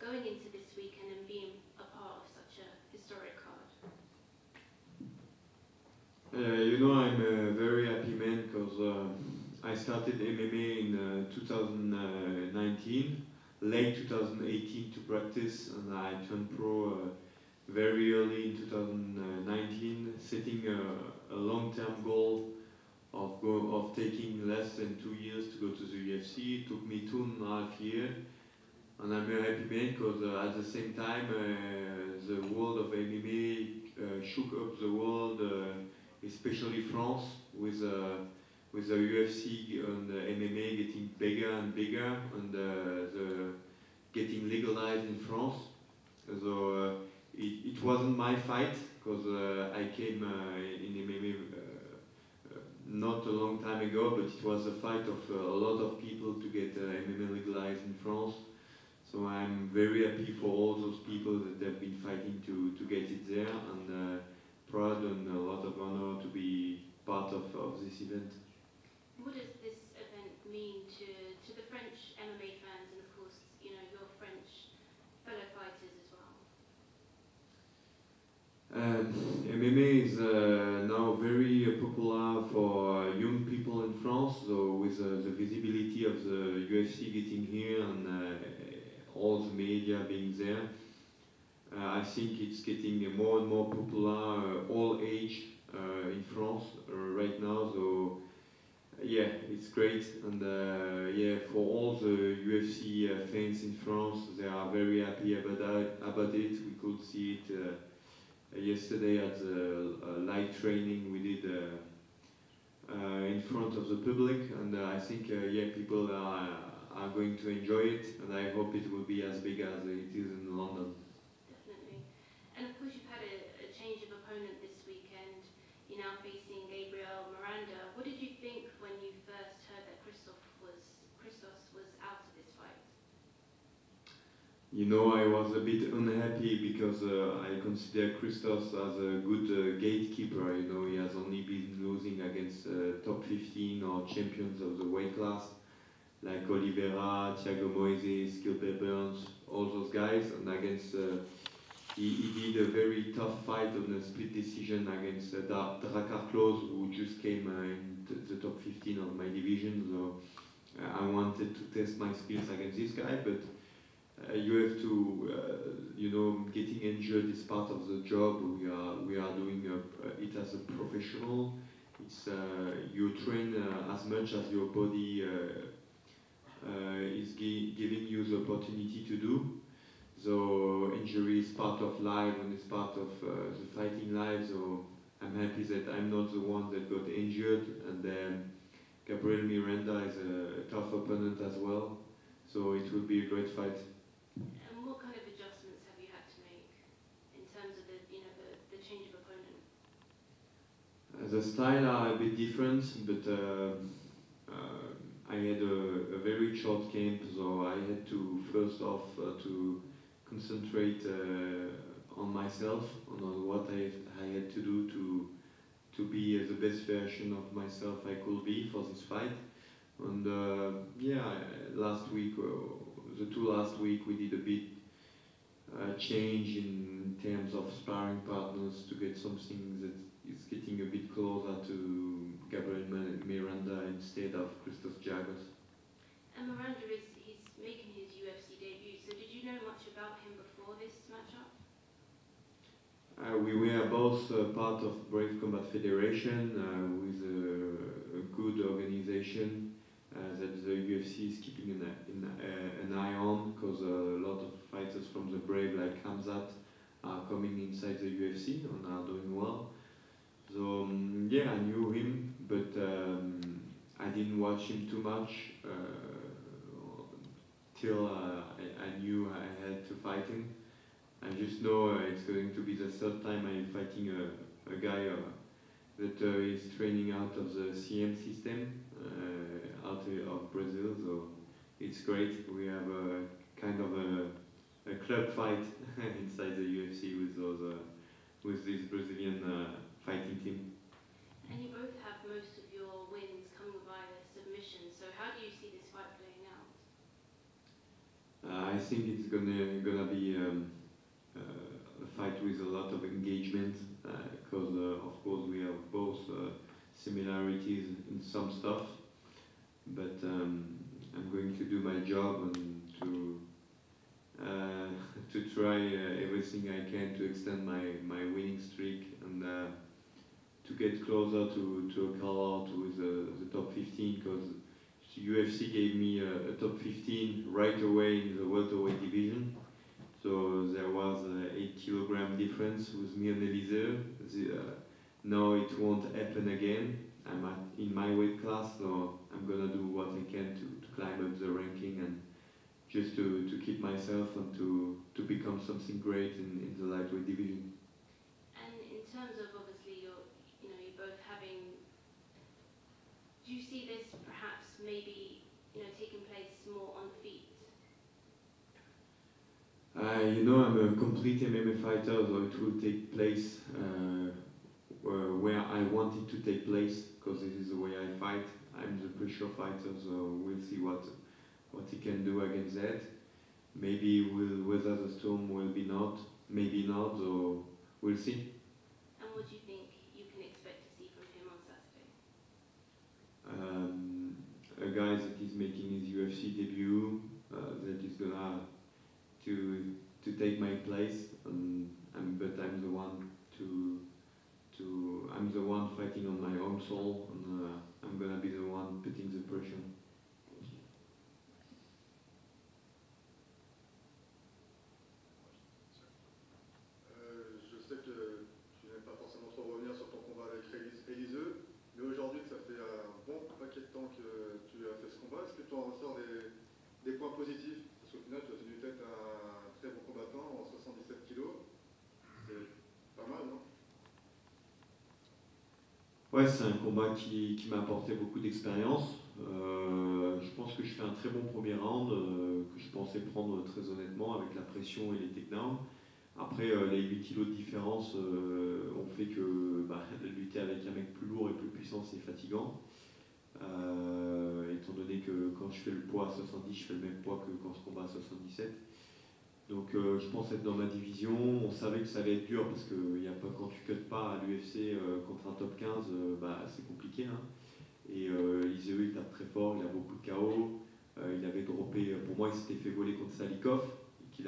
going into this weekend and being a part of such a historic card? I'm a very happy man because I started MMA in 2019, late 2018 to practice, and I turned pro very early in 2019, setting a long-term goal of taking less than 2 years to go to the UFC. It took me 2.5 years, and I'm a happy man because at the same time the world of MMA shook up the world, especially France, with the UFC and the MMA getting bigger and bigger, and the getting legalized in France. So it wasn't my fight because I came in MMA not a long time ago, but it was a fight of a lot of people to get MMA legalized in France. So I'm very happy for all those people that have been fighting to get it there, and proud and a lot of honor to be part of this event. What does this event mean to the French MMA fans and of course, your French fellow fighters as well? MMA is now very popular for young people in France, so with the visibility of the UFC getting here and all the media being there, I think it's getting more and more popular, all age in France right now. So yeah, it's great, and for all the UFC fans in France, they are very happy about it. We could see it yesterday at the live training we did in front of the public, and I think people are going to enjoy it, and I hope it will be as big as it is in London. Definitely. And of course you've had a change of opponent this weekend. You're now facing Gabriel Miranda. What did you think when you first heard that Christos was out of this fight? I was a bit unhappy because I consider Christos as a good gatekeeper. He has only been losing against top 15 or champions of the weight class, like Oliveira, Thiago Moises, Gilbert Burns, all those guys, and against he did a very tough fight on a split decision against Drakkar Klose, who just came in the top 15 of my division. So I wanted to test my skills against this guy, but you have to, getting injured is part of the job. We are doing it as a professional. It's you train as much as your body is giving you the opportunity to do. So injury is part of life and it's part of the fighting life. So I'm happy that I'm not the one that got injured, and then Gabriel Miranda is a tough opponent as well. So it will be a great fight. And what kind of adjustments have you had to make in terms of the change of opponent? The style are a bit different, but I had a very short camp, so I had to first off to concentrate on myself, on what I had to do to be the best version of myself I could be for this fight. And last week, the two last week, we did a bit change in terms of sparring partners to get something that is getting a bit closer to Gabriel Miranda instead of Christos Giagos. And Miranda he's making his UFC debut, so did you know much about him before this matchup? We were both part of Brave Combat Federation, with a good organization that the UFC is keeping an eye on, because a lot of fighters from the Brave, like Khamzat, are coming inside the UFC and are doing well. So I knew him, but I didn't watch him too much till I knew I had to fight him. I just know it's going to be the third time I'm fighting a guy that is training out of the CM system, out of Brazil. So it's great. We have a kind of a club fight inside the UFC with this Brazilian fighting team. And you both have most of your wins coming via submission. So how do you see this fight playing out? I I think it's gonna be a fight with a lot of engagement because of course we have both similarities in some stuff, but I'm going to do my job and to try everything I can to extend my winning streak and to get closer to a call out with the top 15 because UFC gave me a top 15 right away in the welterweight division. So there was an 8 kilogram difference with me and Elise. Now it won't happen again. I'm in my weight class, so I'm gonna do what I can to climb up the ranking and just to keep myself and to become something great in the lightweight division. And in terms of obviously you're both having, do you see this perhaps maybe taking place more on the feet? I'm a complete MMA fighter, so it will take place where I want it to take place, because this is the way I fight. I'm the pressure fighter, so we'll see what he can do against that. Maybe we'll weather the storm, maybe not, or we'll see. And what do you think you can expect to see from him on Saturday? A guy that is making his UFC debut, that is gonna to take my place, but I'm the one I'm the one fighting on my own soul, and I'm gonna be the one putting the pressure. Je sais que tu n'aimes pas forcément trop revenir sur ton combat avec Eliseu, mais aujourd'hui que ça fait un bon paquet de temps que tu as fait ce combat, est-ce que tu en ressors des points positifs? Parce qu'au final tu as tenu tête à un très bon combattant en 77 kilos, c'est pas mal, non? Ouais, c'est un combat qui m'a apporté beaucoup d'expérience. Je pense que je fais un très bon premier round, que je pensais prendre très honnêtement avec la pression et les takedowns. Après, les 8 kilos de différence ont fait que lutter avec un mec plus lourd et plus puissant, c'est fatigant. Étant donné que quand je fais le poids à 70, je fais le même poids que quand je combats à 77. Donc je pense être dans ma division. On savait que ça allait être dur parce que quand tu cuttes pas à l'UFC contre un top 15, c'est compliqué. Hein. Et Iseu, il tape très fort, il a beaucoup de KO. Il avait droppé, pour moi, il s'était fait voler contre Salikov, contre qui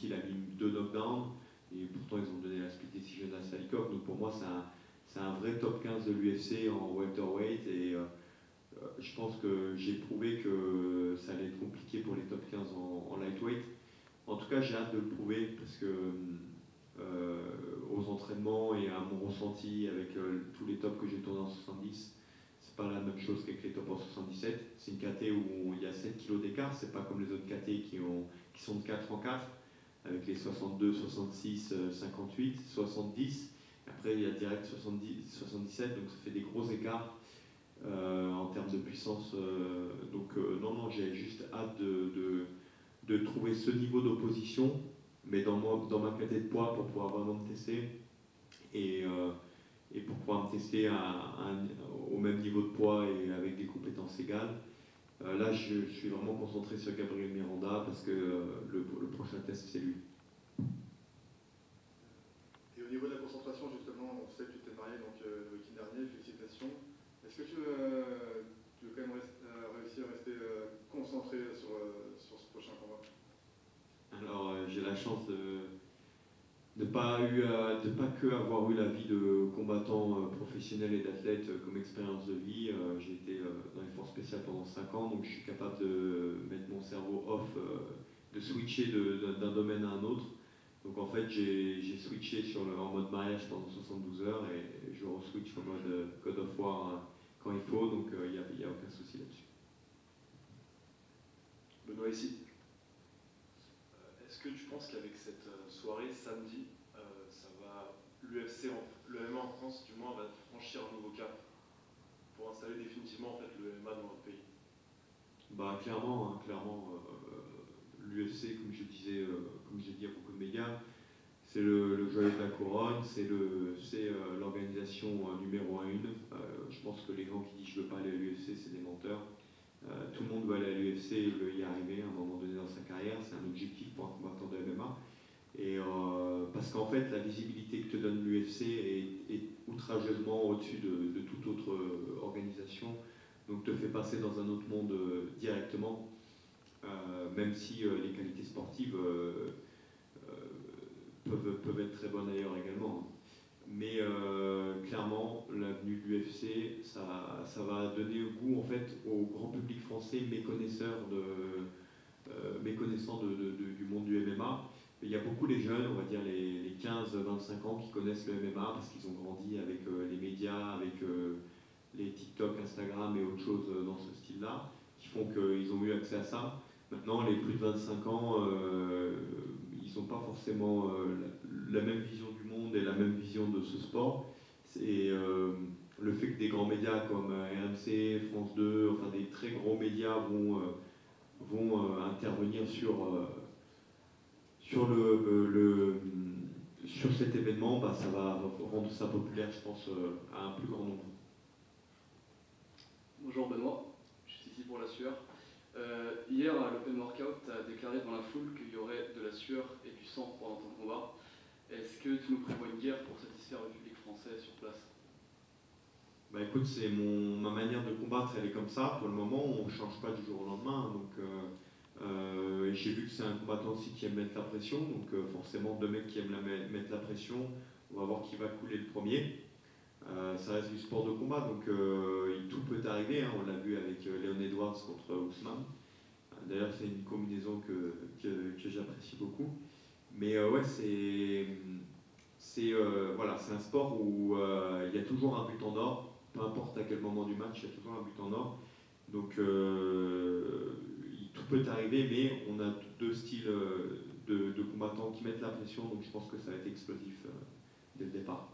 il a mis 2 knockdowns. Et pourtant, ils ont donné la split decision à Salikov. Donc pour moi, c'est un vrai top 15 de l'UFC en welterweight. Et je pense que j'ai prouvé que ça allait être compliqué pour les top 15 en lightweight. En tout cas, j'ai hâte de le prouver parce que aux entraînements et à mon ressenti avec tous les tops que j'ai tournés en 70, c'est pas la même chose qu'avec les tops en 77. C'est une KT où il y a 7 kilos d'écart, c'est pas comme les autres KT qui sont de 4 en 4, avec les 62, 66, 58, 70. Après, il y a direct 70, 77, donc ça fait des gros écarts. En termes de puissance, non, j'ai juste hâte de trouver ce niveau d'opposition, mais dans ma catégorie de poids pour pouvoir vraiment me tester et pour pouvoir me tester au même niveau de poids et avec des compétences égales. Là, je suis vraiment concentré sur Gabriel Miranda parce que le prochain test, c'est lui. Et au niveau de la concentration, justement, on sait que tu t'es marié donc, le week-end dernier, félicitations. Est-ce que tu veux quand même réussir à rester concentré sur ce prochain combat? Alors, j'ai la chance de pas que avoir eu la vie de combattant professionnel et d'athlète comme expérience de vie. J'ai été dans les forces spéciales pendant 5 ans, donc je suis capable de mettre mon cerveau off, de switcher d'un domaine à un autre. Donc en fait, j'ai switché en mode mariage pendant 72 heures et je re-switch en mode God of War quand il faut, donc il n'y a aucun souci là-dessus. Benoît ici. Est-ce que tu penses qu'avec cette soirée samedi, le MMA en France du moins va franchir un nouveau cap pour installer définitivement en fait, le MMA dans notre pays? Clairement, l'UFC, comme j'ai dit à beaucoup de médias, c'est le joyau de la couronne, c'est l'organisation numéro 1. Je pense que les gens qui disent je veux pas aller à l'UFC, c'est des menteurs. Tout le monde veut aller à l'UFC et veut y arriver à un moment donné dans sa carrière. C'est un objectif pour un combattant de MMA. Et parce qu'en fait, la visibilité que te donne l'UFC est outrageusement au-dessus de toute autre organisation. Donc te fait passer dans un autre monde directement, même si les qualités sportives peuvent être très bonnes ailleurs également. Mais clairement, l'avenue de l'UFC, ça va donner goût en fait au grand public français méconnaissant du monde du MMA. Il y a beaucoup les jeunes, on va dire les 15-25 ans, qui connaissent le MMA parce qu'ils ont grandi avec les médias, avec les TikTok, Instagram et autres choses dans ce style-là, qui font qu'ils ont eu accès à ça. Maintenant, les plus de 25 ans, ils n'ont pas forcément la même vision du monde et la même vision de ce sport. Et le fait que des grands médias comme RMC, France 2, enfin des très gros médias vont intervenir sur cet événement, bah, ça va rendre ça populaire, je pense, à un plus grand nombre. Bonjour Benoît, je suis ici pour la sueur. Hier à l'Open Workout, tu as déclaré devant la foule qu'il y aurait de la sueur et du sang pendant ton combat. Est-ce que tu nous prévois une guerre pour satisfaire le public français sur place? Bah écoute, ma manière de combattre, elle est comme ça. Pour le moment, on ne change pas du jour au lendemain. Donc, j'ai vu que c'est un combattant aussi qui aime mettre la pression. Donc forcément, deux mecs qui aiment mettre la pression, on va voir qui va couler le premier. Ça reste du sport de combat, donc tout peut arriver. Hein. On l'a vu avec Leon Edwards contre Ousmane. D'ailleurs, c'est une combinaison que j'apprécie beaucoup. Mais ouais, voilà, c'est un sport où il y a toujours un but en or. Peu importe à quel moment du match, il y a toujours un but en or. Donc tout peut arriver, mais on a deux styles de combattants qui mettent la pression, donc je pense que ça va être explosif dès le départ.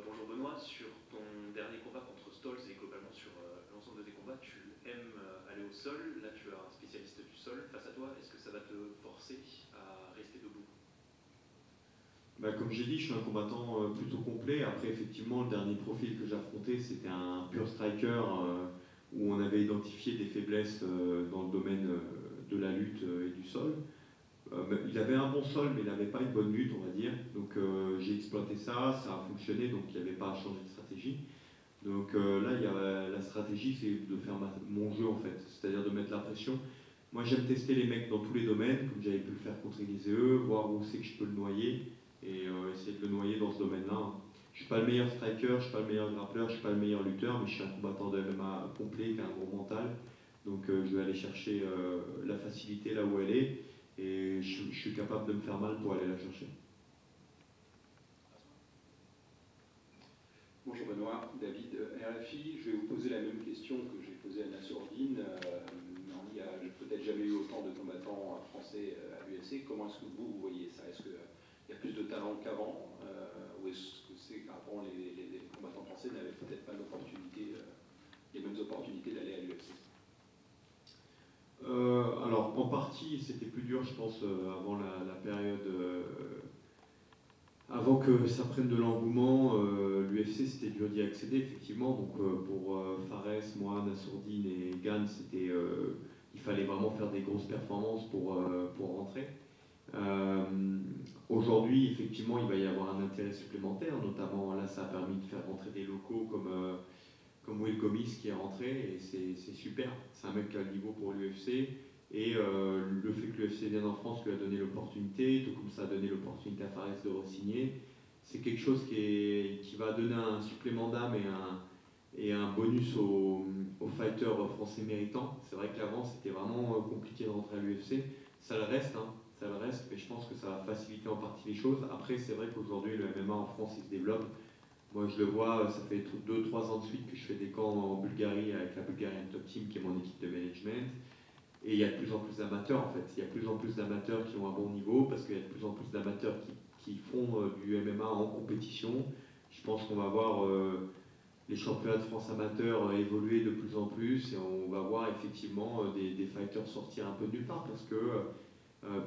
Bonjour Benoît, sur ton dernier combat contre Stolz et globalement sur l'ensemble de tes combats, tu aimes aller au sol. Là, tu as un spécialiste du sol face à toi. Est-ce que ça va te forcer à rester debout? Bah, comme j'ai dit, je suis un combattant plutôt complet. Après, effectivement, le dernier profil que j'ai affronté, c'était un pur striker où on avait identifié des faiblesses dans le domaine de la lutte et du sol. Il avait un bon sol, mais il n'avait pas une bonne lutte, on va dire. Donc j'ai exploité ça, ça a fonctionné, donc il n'y avait pas à changer de stratégie. Donc là, la stratégie, c'est de faire mon jeu, en fait, c'est-à-dire de mettre la pression. Moi, j'aime tester les mecs dans tous les domaines, comme j'avais pu le faire contre Eliseu, voir où c'est que je peux le noyer, et essayer de le noyer dans ce domaine-là. Hein. Je ne suis pas le meilleur striker, je ne suis pas le meilleur grappleur, je ne suis pas le meilleur lutteur, mais je suis un combattant de MMA complet qui a un gros mental. Donc je vais aller chercher la facilité là où elle est. Et je suis capable de me faire mal pour aller la chercher. Bonjour Benoît, David, RFI. Je vais vous poser la même question que j'ai posée à Nassourdine. Il n'y a peut-être jamais eu autant de combattants français à l'UFC. Comment est-ce que vous voyez ça? Est-ce qu'il y a plus de talent qu'avant? Ou est-ce que c'est qu'avant les combattants français n'avaient peut-être pas les mêmes opportunités d'aller à l'UFC? Alors, en partie, c'était plus dur, je pense, avant la période. Avant que ça prenne de l'engouement, l'UFC, c'était dur d'y accéder, effectivement. Donc, pour Fares, moi, Nassourdine et Gann, il fallait vraiment faire des grosses performances pour rentrer. Aujourd'hui, effectivement, il va y avoir un intérêt supplémentaire, notamment là, ça a permis de faire rentrer des locaux comme Will Gomis qui est rentré, et c'est super. C'est un mec qui a le niveau pour l'UFC, et le fait que l'UFC vienne en France lui a donné l'opportunité, tout comme ça a donné l'opportunité à Fares de re-signer. C'est quelque chose qui va donner un supplément d'âme et un bonus aux fighters français méritants. C'est vrai que l'avant, c'était vraiment compliqué de rentrer à l'UFC. Ça le reste, hein, ça le reste, mais je pense que ça va faciliter en partie les choses. Après, c'est vrai qu'aujourd'hui, le MMA en France, il se développe. Moi, je le vois, ça fait 2-3 ans de suite que je fais des camps en Bulgarie avec la Bulgarian Top Team, qui est mon équipe de management. Et il y a de plus en plus d'amateurs, en fait. Il y a de plus en plus d'amateurs qui ont un bon niveau, parce qu'il y a de plus en plus d'amateurs qui font du MMA en compétition. Je pense qu'on va voir les championnats de France amateurs évoluer de plus en plus, et on va voir effectivement des fighters sortir un peu de nulle part, parce que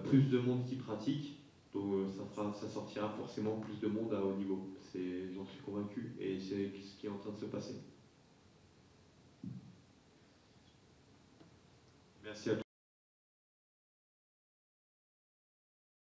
plus de monde qui pratique, donc ça sortira forcément plus de monde à haut niveau. J'en suis convaincu, et c'est ce qui est en train de se passer. Merci à tous.